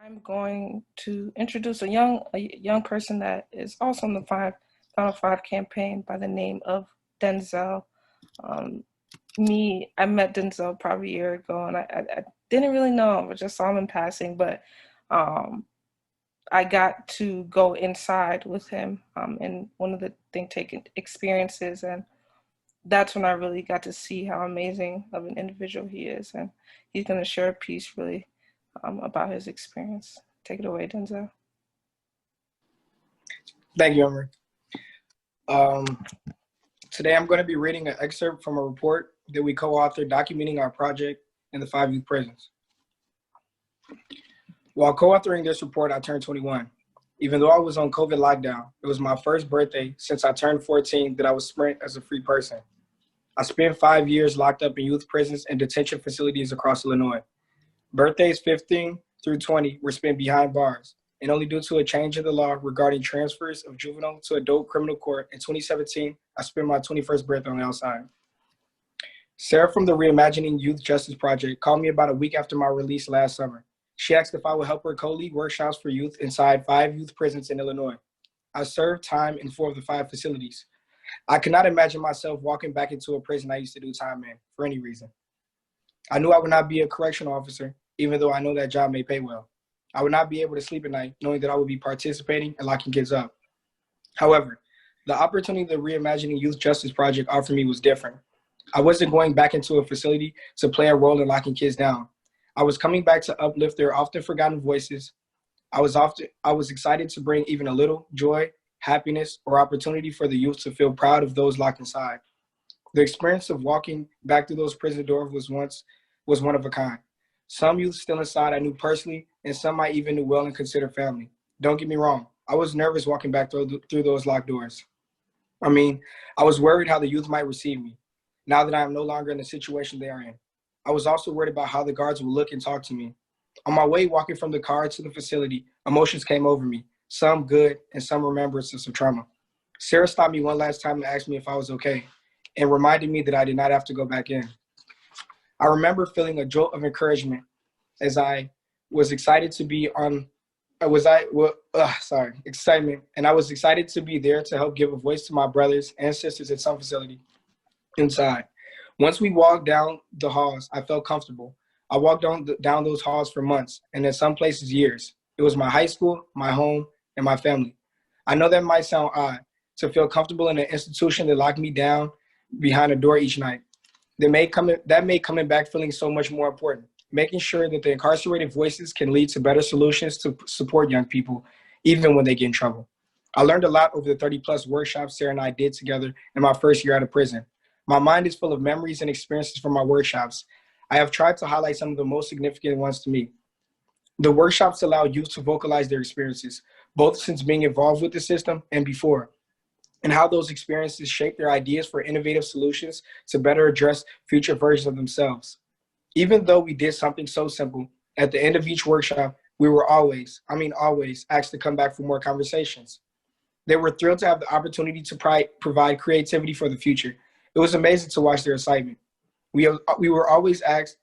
I'm going to introduce a young person that is also in the Final Five campaign by the name of Denzel. Um, I met Denzel probably a year ago, and I didn't really know him. I just saw him in passing, but um, I got to go inside with him in one of the think tank experiences, and that's when I really got to see how amazing of an individual he is. And he's going to share a piece really about his experience. Take it away, Denzel. Thank you, Emery. Today I'm going to be reading an excerpt from a report that we co-authored documenting our project in the 5 youth prisons. While co-authoring this report, I turned 21. Even though I was on COVID lockdown, it was my first birthday since I turned 14 that I was sprint as a free person. I spent 5 years locked up in youth prisons and detention facilities across Illinois. Birthdays 15 through 20 were spent behind bars, and only due to a change in the law regarding transfers of juvenile to adult criminal court in 2017, I spent my 21st birthday on the outside. Sarah from the Reimagining Youth Justice Project called me about a week after my release last summer. She asked if I would help her co-lead workshops for youth inside 5 youth prisons in Illinois. I served time in 4 of the 5 facilities. I could not imagine myself walking back into a prison I used to do time in for any reason. I knew I would not be a correctional officer, even though I know that job may pay well. I would not be able to sleep at night knowing that I would be participating and locking kids up. However, the opportunity the Reimagining Youth Justice Project offered me was different. I wasn't going back into a facility to play a role in locking kids down. I was coming back to uplift their often forgotten voices. I was excited to bring even a little joy, happiness, or opportunity for the youth to feel proud of those locked inside. The experience of walking back through those prison doors was one of a kind. Some youth still inside I knew personally, and some I even knew well and considered family. Don't get me wrong, I was nervous walking back through those locked doors. I was worried how the youth might receive me, now that I am no longer in the situation they are in. I was also worried about how the guards would look and talk to me. On my way walking from the car to the facility, emotions came over me, some good and some remembrances of trauma. Sarah stopped me one last time and asked me if I was okay, and reminded me that I did not have to go back in. I remember feeling a jolt of encouragement as I was excited to be excitement, and I was excited to be there to help give a voice to my brothers and sisters at some facility inside. Once we walked down the halls, I felt comfortable. I walked down those halls for months, and in some places years. It was my high school, my home, and my family. I know that might sound odd, to feel comfortable in an institution that locked me down behind a door each night. That made coming back feeling so much more important, making sure that the incarcerated voices can lead to better solutions to support young people, even when they get in trouble. I learned a lot over the 30-plus workshops Sarah and I did together in my first year out of prison. My mind is full of memories and experiences from my workshops. I have tried to highlight some of the most significant ones to me. The workshops allow youth to vocalize their experiences, both since being involved with the system and before, and how those experiences shape their ideas for innovative solutions to better address future versions of themselves. Even though we did something so simple, at the end of each workshop, we were always asked to come back for more conversations. They were thrilled to have the opportunity to provide creativity for the future. It was amazing to watch their excitement. We always asked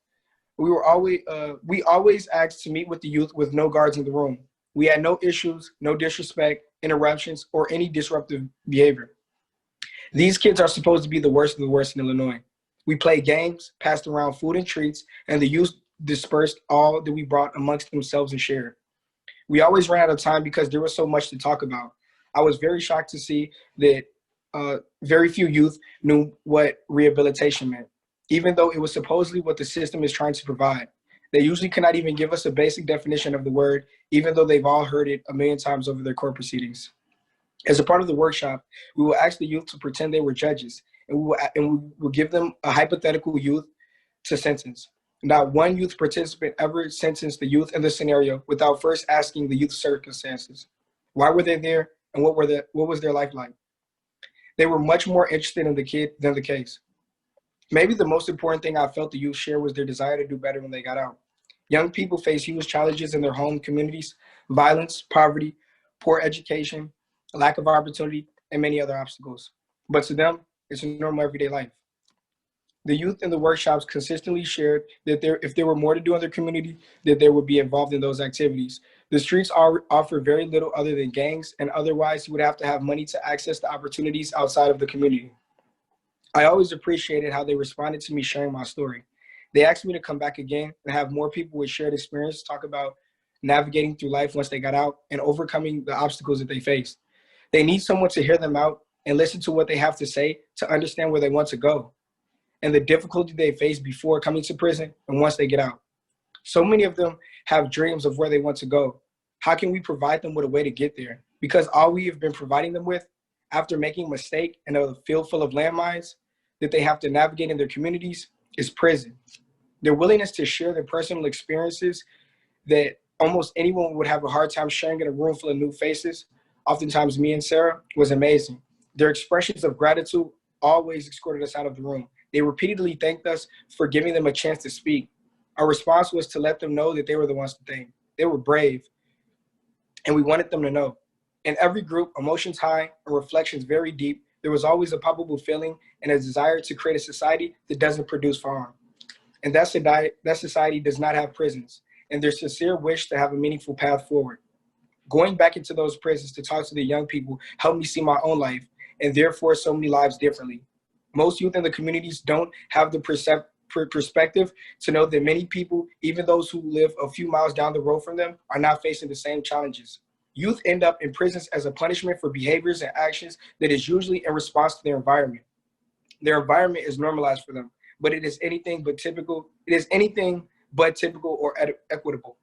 to meet with the youth with no guards in the room. We had no issues, no disrespect, interruptions, or any disruptive behavior. These kids are supposed to be the worst of the worst in Illinois. We played games, passed around food and treats, and the youth dispersed all that we brought amongst themselves and shared. We always ran out of time because there was so much to talk about. I was very shocked to see that very few youth knew what rehabilitation meant, even though it was supposedly what the system is trying to provide. They usually cannot even give us a basic definition of the word, even though they've all heard it a million times over their court proceedings. As a part of the workshop, we will ask the youth to pretend they were judges, and we will give them a hypothetical youth to sentence. Not one youth participant ever sentenced the youth in the scenario without first asking the youth's circumstances. Why were they there, and what was their life like? They were much more interested in the kid than the case. Maybe the most important thing I felt the youth share was their desire to do better when they got out. Young people face huge challenges in their home communities: violence, poverty, poor education, lack of opportunity, and many other obstacles. But to them, it's a normal everyday life. The youth in the workshops consistently shared that if there were more to do in their community, that they would be involved in those activities. The streets offer very little other than gangs, and otherwise you would have to have money to access the opportunities outside of the community. I always appreciated how they responded to me sharing my story. They asked me to come back again and have more people with shared experience talk about navigating through life once they got out and overcoming the obstacles that they faced. They need someone to hear them out and listen to what they have to say to understand where they want to go and the difficulty they face before coming to prison and once they get out. So many of them have dreams of where they want to go. How can we provide them with a way to get there? Because all we have been providing them with, after making a mistake in a field full of landmines that they have to navigate in their communities, is prison. Their willingness to share their personal experiences that almost anyone would have a hard time sharing in a room full of new faces, oftentimes me and Sarah, was amazing. Their expressions of gratitude always escorted us out of the room. They repeatedly thanked us for giving them a chance to speak. Our response was to let them know that they were the ones to thank. They were brave, and we wanted them to know. In every group, emotions high and reflections very deep, there was always a palpable feeling and a desire to create a society that doesn't produce harm. And that society does not have prisons, and their sincere wish to have a meaningful path forward. Going back into those prisons to talk to the young people helped me see my own life, and therefore so many lives differently. Most youth in the communities don't have the perspective to know that many people, even those who live a few miles down the road from them, are not facing the same challenges. Youth end up in prisons as a punishment for behaviors and actions that is usually in response to their environment. Their environment is normalized for them, but it is anything but typical. It is anything but typical or equitable.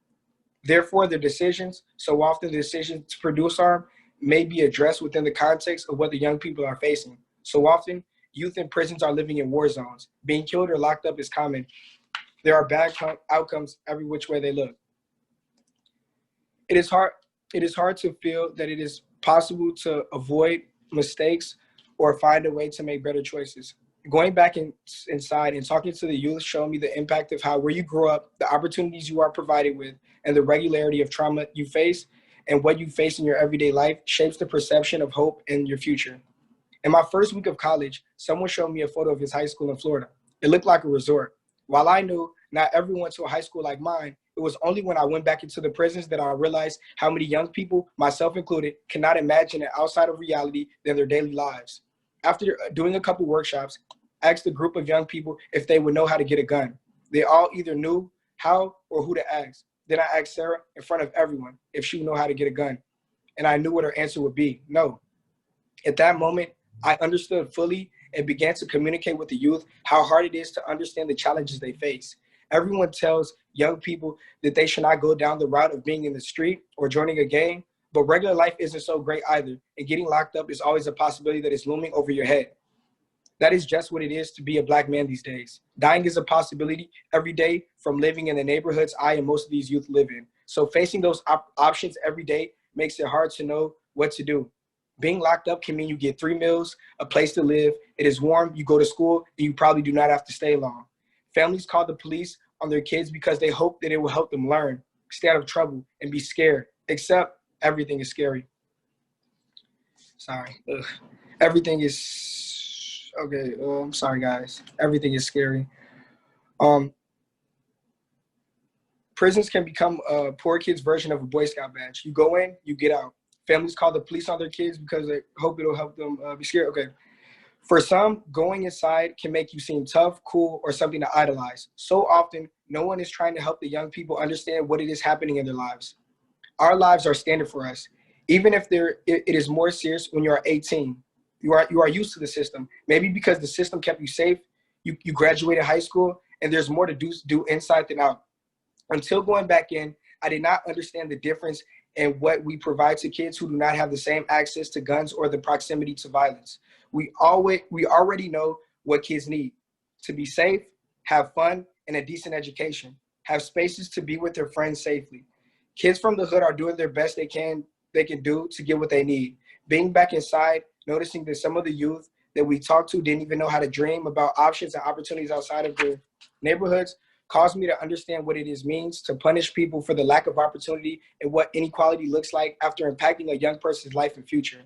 Therefore, the decisions, so often the decision to produce harm, may be addressed within the context of what the young people are facing. So often, youth in prisons are living in war zones. Being killed or locked up is common. There are bad outcomes every which way they look. It is hard to feel that it is possible to avoid mistakes or find a way to make better choices. Going back inside and talking to the youth showed me the impact of how where you grew up, the opportunities you are provided with, and the regularity of trauma you face and what you face in your everyday life shapes the perception of hope in your future. In my first week of college, someone showed me a photo of his high school in Florida. It looked like a resort. While I knew not everyone went to a high school like mine, it was only when I went back into the prisons that I realized how many young people, myself included, cannot imagine an outside of reality than their daily lives. After doing a couple workshops, I asked a group of young people if they would know how to get a gun. They all either knew how or who to ask. Then I asked Sarah in front of everyone if she would know how to get a gun. And I knew what her answer would be, no. At that moment, I understood fully and began to communicate with the youth how hard it is to understand the challenges they face. Everyone tells young people that they should not go down the route of being in the street or joining a gang, but regular life isn't so great either, and getting locked up is always a possibility that is looming over your head. That is just what it is to be a Black man these days. Dying is a possibility every day from living in the neighborhoods I and most of these youth live in. So facing those options every day makes it hard to know what to do. Being locked up can mean you get 3 meals, a place to live, it is warm, you go to school, and you probably do not have to stay long. Families call the police on their kids because they hope that it will help them learn, stay out of trouble, and be scared, except everything is scary. Sorry. Ugh. Everything is, okay, I'm sorry guys. Everything is scary. Prisons can become a poor kid's version of a Boy Scout badge. You go in, you get out. Families call the police on their kids because they hope it'll help them be scared. Okay. For some, going inside can make you seem tough, cool, or something to idolize. So often, no one is trying to help the young people understand what it is happening in their lives. Our lives are standard for us. Even if it is more serious when you are 18. You are used to the system. Maybe because the system kept you safe, you graduated high school, and there's more to do inside than out. Until going back in, I did not understand the difference in what we provide to kids who do not have the same access to guns or the proximity to violence. We already know what kids need: to be safe, have fun, and a decent education, have spaces to be with their friends safely. Kids from the hood are doing their best they can do to get what they need. Being back inside, noticing that some of the youth that we talked to didn't even know how to dream about options and opportunities outside of their neighborhoods caused me to understand what it means to punish people for the lack of opportunity and what inequality looks like after impacting a young person's life and future.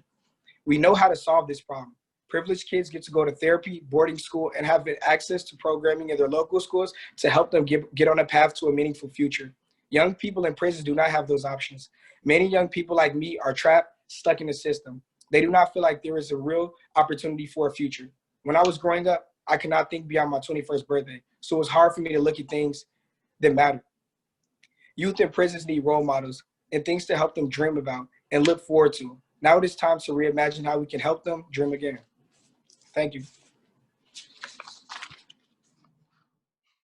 We know how to solve this problem. Privileged kids get to go to therapy, boarding school, and have access to programming in their local schools to help them get on a path to a meaningful future. Young people in prisons do not have those options. Many young people like me are trapped, stuck in the system. They do not feel like there is a real opportunity for a future. When I was growing up, I could not think beyond my 21st birthday, so it was hard for me to look at things that matter. Youth in prisons need role models and things to help them dream about and look forward to. Now it is time to reimagine how we can help them dream again. Thank you.